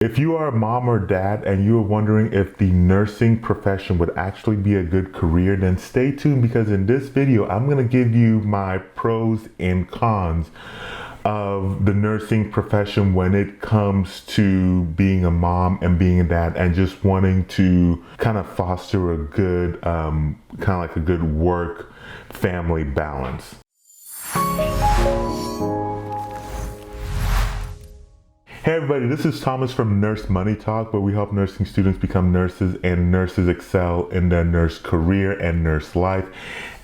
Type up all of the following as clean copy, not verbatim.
If you are a mom or dad and you are wondering if the nursing profession would actually be a good career, then stay tuned, because in this video, I'm going to give you my pros and cons of the nursing profession when it comes to being a mom and being a dad and just wanting to kind of foster a good, kind of like a good work family balance. Hey everybody, this is Thomas from Nurse Money Talk, where we help nursing students become nurses and nurses excel in their nurse career and nurse life.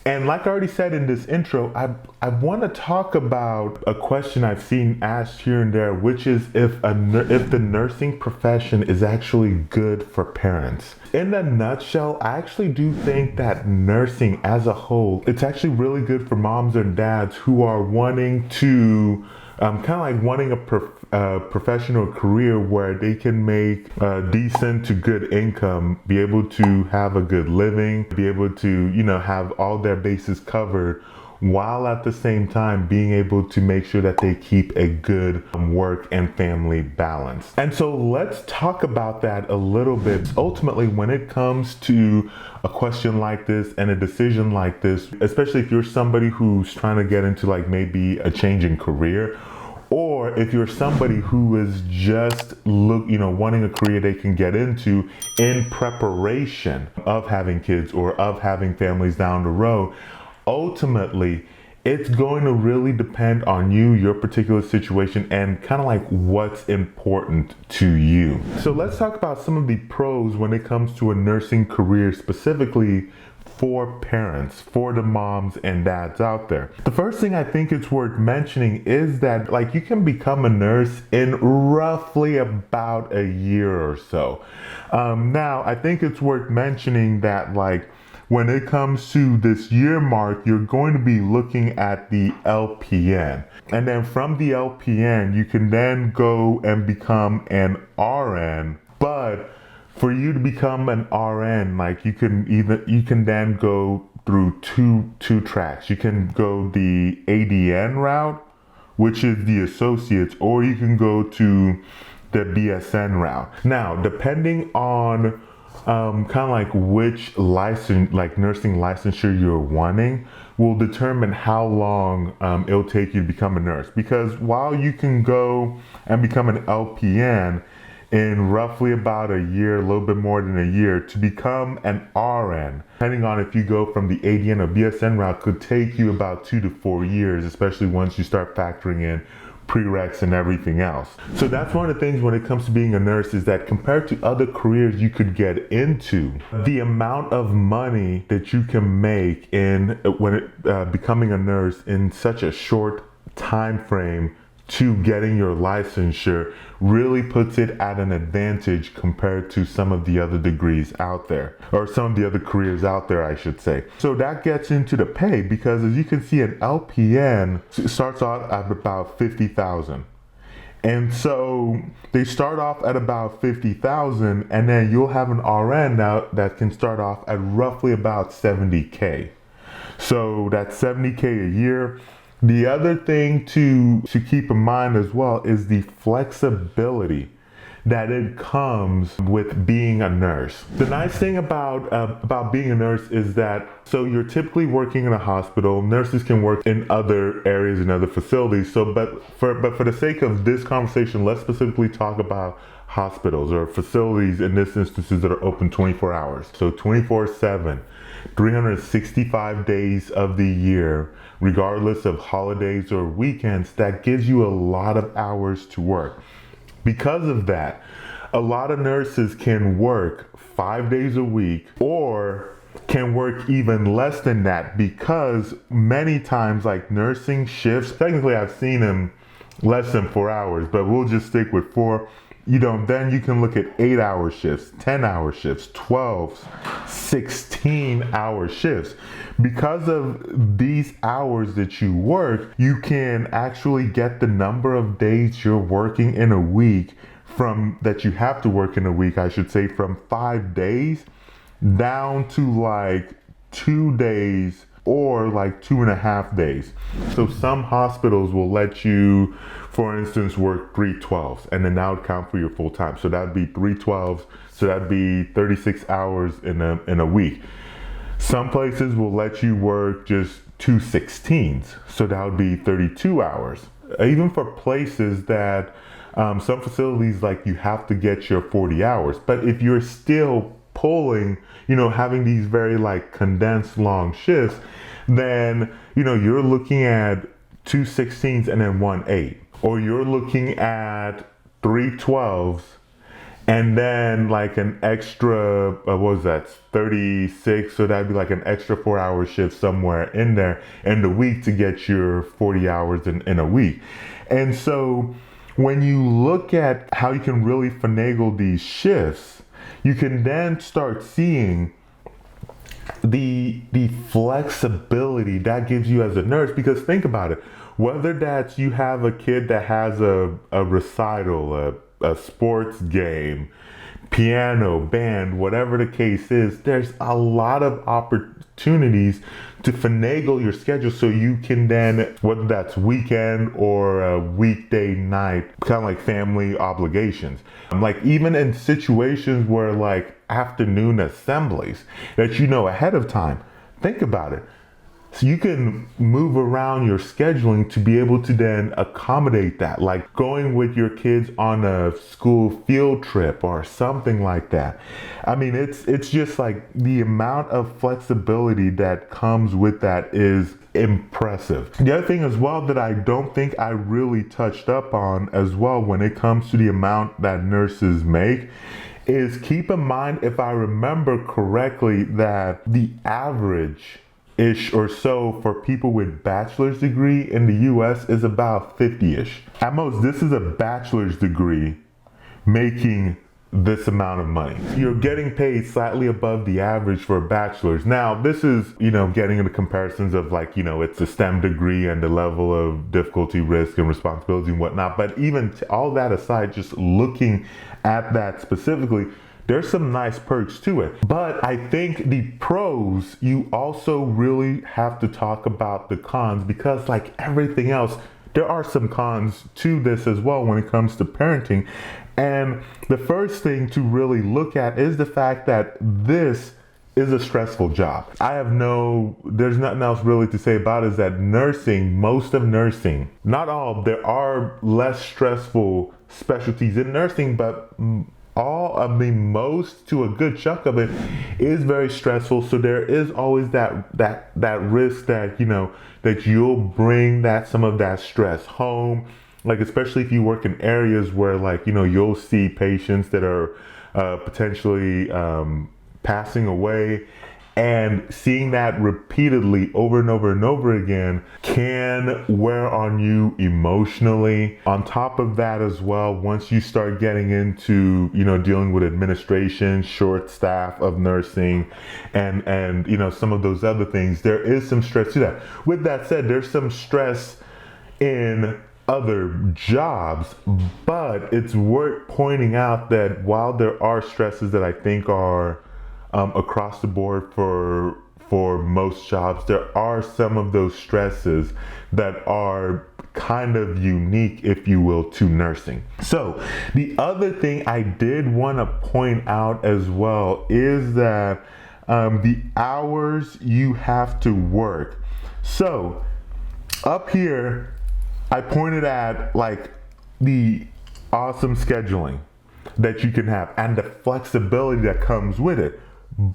And like I already said in this intro, I want to talk about a question I've seen asked here and there, which is if the nursing profession is actually good for parents. In a nutshell, I actually do think that nursing as a whole, it's actually really good for moms and dads who are wanting to kind of like wanting a professional career where they can make decent to good income, be able to have a good living, be able to, have all their bases covered, while at the same time being able to make sure that they keep a good work and family balance. And so let's talk about that a little bit. Ultimately, when it comes to a question like this and a decision like this, especially if you're somebody who's trying to get into like maybe a change in career, or if you're somebody who is just wanting a career they can get into in preparation of having kids or of having families down the road, ultimately it's going to really depend on you, your particular situation, and kind of like what's important to you. So let's talk about some of the pros when it comes to a nursing career, specifically for parents, for the moms and dads out there. The first thing I think it's worth mentioning is that you can become a nurse in roughly about a year or so. Now, I think it's worth mentioning that when it comes to this year mark, you're going to be looking at the LPN. And then from the LPN, you can then go and become an RN. But for you to become an RN, you can then go through two tracks. You can go the ADN route, which is the associates, or you can go to the BSN route. Now, depending on which license, nursing licensure you're wanting, will determine how long it'll take you to become a nurse. Because while you can go and become an LPN in roughly about a year, a little bit more than a year, to become an RN, depending on if you go from the ADN or BSN route, could take you about 2 to 4 years, especially once you start factoring in prereqs and everything else. So that's one of the things when it comes to being a nurse, is that compared to other careers you could get into, the amount of money that you can make becoming a nurse in such a short time frame to getting your licensure really puts it at an advantage compared to some of the other degrees out there, or some of the other careers out there, I should say. So that gets into the pay, because as you can see, an LPN starts off at about $50,000. And so they start off at about $50,000, and then you'll have an RN now that can start off at roughly about $70K. So that's $70K a year. The other thing to keep in mind as well is the flexibility that it comes with being a nurse. The nice thing about being a nurse is that, so you're typically working in a hospital. Nurses can work in other areas and other facilities. But for the sake of this conversation, let's specifically talk about hospitals or facilities, in this instances, that are open 24 hours. So 24/7, 365 days of the year, regardless of holidays or weekends. That gives you a lot of hours to work. Because of that, a lot of nurses can work 5 days a week, or can work even less than that, because many times nursing shifts, technically I've seen them less than 4 hours, but we'll just stick with 4. Then you can look at 8-hour shifts, 10-hour shifts, 12, 16-hour shifts. Because of these hours that you work, you can actually get the number of days you're working in a week that you have to work in a week, I should say, from 5 days down to 2 days or 2.5 days. So some hospitals will let you, for instance, work 3 12s, and then that would count for your full time. So that'd be 3 12s. So that'd be 36 hours in a week. Some places will let you work just 2 16s. So that would be 32 hours. Even for places that some facilities, like, you have to get your 40 hours. But if you're still pulling, having these very like condensed long shifts, then, you're looking at 2 16s and then 1 8. Or you're looking at 3 12s and then like an extra, what was that, 36? So that'd be like an extra 4 hour shift somewhere in there in the week to get your 40 hours in a week. And so when you look at how you can really finagle these shifts, you can then start seeing the flexibility that gives you as a nurse. Because think about it, whether that's you have a kid that has a recital, a sports game, piano, band, whatever the case is, there's a lot of opportunities to finagle your schedule so you can then, whether that's weekend or a weekday night, kind of like family obligations. Like even in situations where like afternoon assemblies that ahead of time, think about it. So you can move around your scheduling to be able to then accommodate that, like going with your kids on a school field trip or something like that. I mean, it's just like the amount of flexibility that comes with that is impressive. The other thing as well that I don't think I really touched up on as well when it comes to the amount that nurses make is, keep in mind, if I remember correctly, that the average ish or so for people with bachelor's degree in the US is about 50-ish. At most, this is a bachelor's degree making this amount of money. You're getting paid slightly above the average for a bachelor's. Now, this is, getting into comparisons of like, it's a STEM degree and the level of difficulty, risk, and responsibility and whatnot. But even all that aside, just looking at that specifically, there's some nice perks to it. But I think the pros, you also really have to talk about the cons, because like everything else, there are some cons to this as well when it comes to parenting. And the first thing to really look at is the fact that this is a stressful job. There's nothing else really to say about it, is that most of nursing, not all, there are less stressful specialties in nursing, but most to a good chunk of it is very stressful. So there is always that risk that, that you'll bring some of that stress home. Like, especially if you work in areas where like, you'll see patients that are potentially passing away, and seeing that repeatedly over and over and over again can wear on you emotionally. On top of that as well, once you start getting into, dealing with administration, short staff of nursing, and some of those other things, there is some stress to that. With that said, there's some stress in other jobs, but it's worth pointing out that while there are stresses that I think are across the board for most jobs, there are some of those stresses that are kind of unique, if you will, to nursing. So the other thing I did want to point out as well is that the hours you have to work. So up here, I pointed at like the awesome scheduling that you can have and the flexibility that comes with it.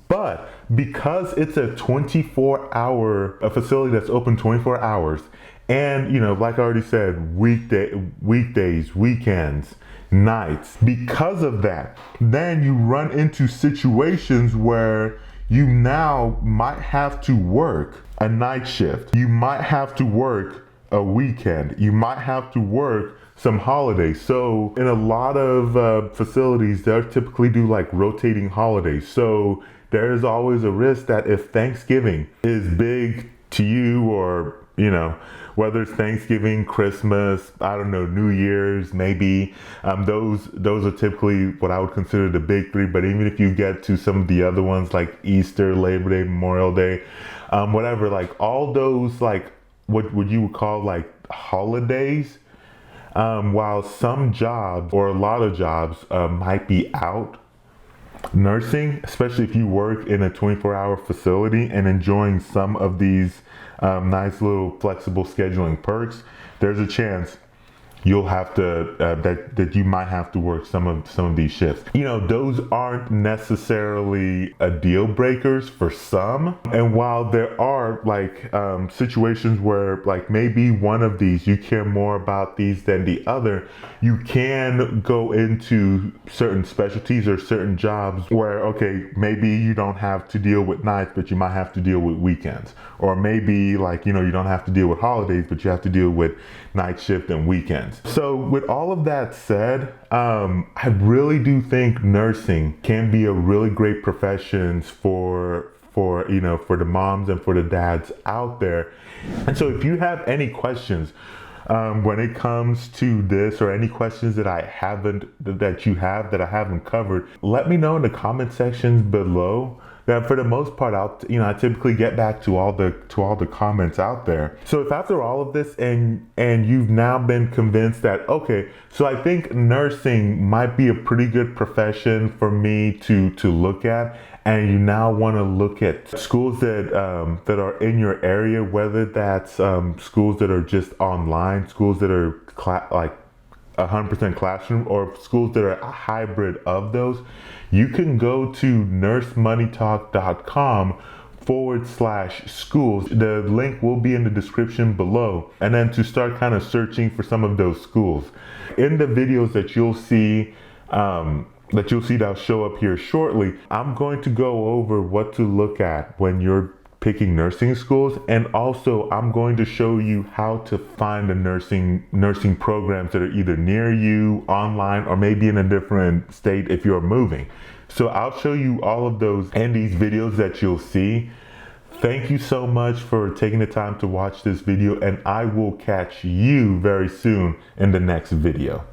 But because it's a 24-hour facility that's open 24 hours, and like I already said, weekdays, weekends, nights, because of that, then you run into situations where you now might have to work a night shift. You might have to work a weekend. You might have to work some holidays. So in a lot of facilities, they'll typically do like rotating holidays. So there is always a risk that if Thanksgiving is big to you, or whether it's Thanksgiving, Christmas, I don't know, New Year's, maybe, those are typically what I would consider the big three. But even if you get to some of the other ones like Easter, Labor Day, Memorial Day, whatever, like all those, like what you would call like holidays, while some jobs or a lot of jobs might be out, nursing, especially if you work in a 24-hour facility and enjoying some of these nice little flexible scheduling perks, there's a chance you'll have to that you might have to work some of these shifts. You know, those aren't necessarily a deal breakers for some. And while there are like situations where like maybe one of these you care more about these than the other, you can go into certain specialties or certain jobs where, okay, maybe you don't have to deal with nights, but you might have to deal with weekends. Or maybe like, you know, you don't have to deal with holidays, but you have to deal with night shift and weekends. So with all of that said, I really do think nursing can be a really great profession for you know, for the moms and for the dads out there. And so if you have any questions when it comes to this, or any questions that I haven't that I haven't covered, let me know in the comment sections below. Now, for the most part, I typically get back to all the comments out there. So if after all of this and you've now been convinced that, okay, so I think nursing might be a pretty good profession for me to look at, and you now want to look at schools that are in your area, whether that's schools that are just online, schools that are like 100% classroom, or schools that are a hybrid of those, you can go to nursemoneytalk.com/schools. The link will be in the description below, and then to start kind of searching for some of those schools. In the videos that you'll see that'll show up here shortly, I'm going to go over what to look at when you're picking nursing schools, and also I'm going to show you how to find the nursing programs that are either near you, online, or maybe in a different state if you're moving. So I'll show you all of those in these videos that you'll see. Thank you so much for taking the time to watch this video, and I will catch you very soon in the next video.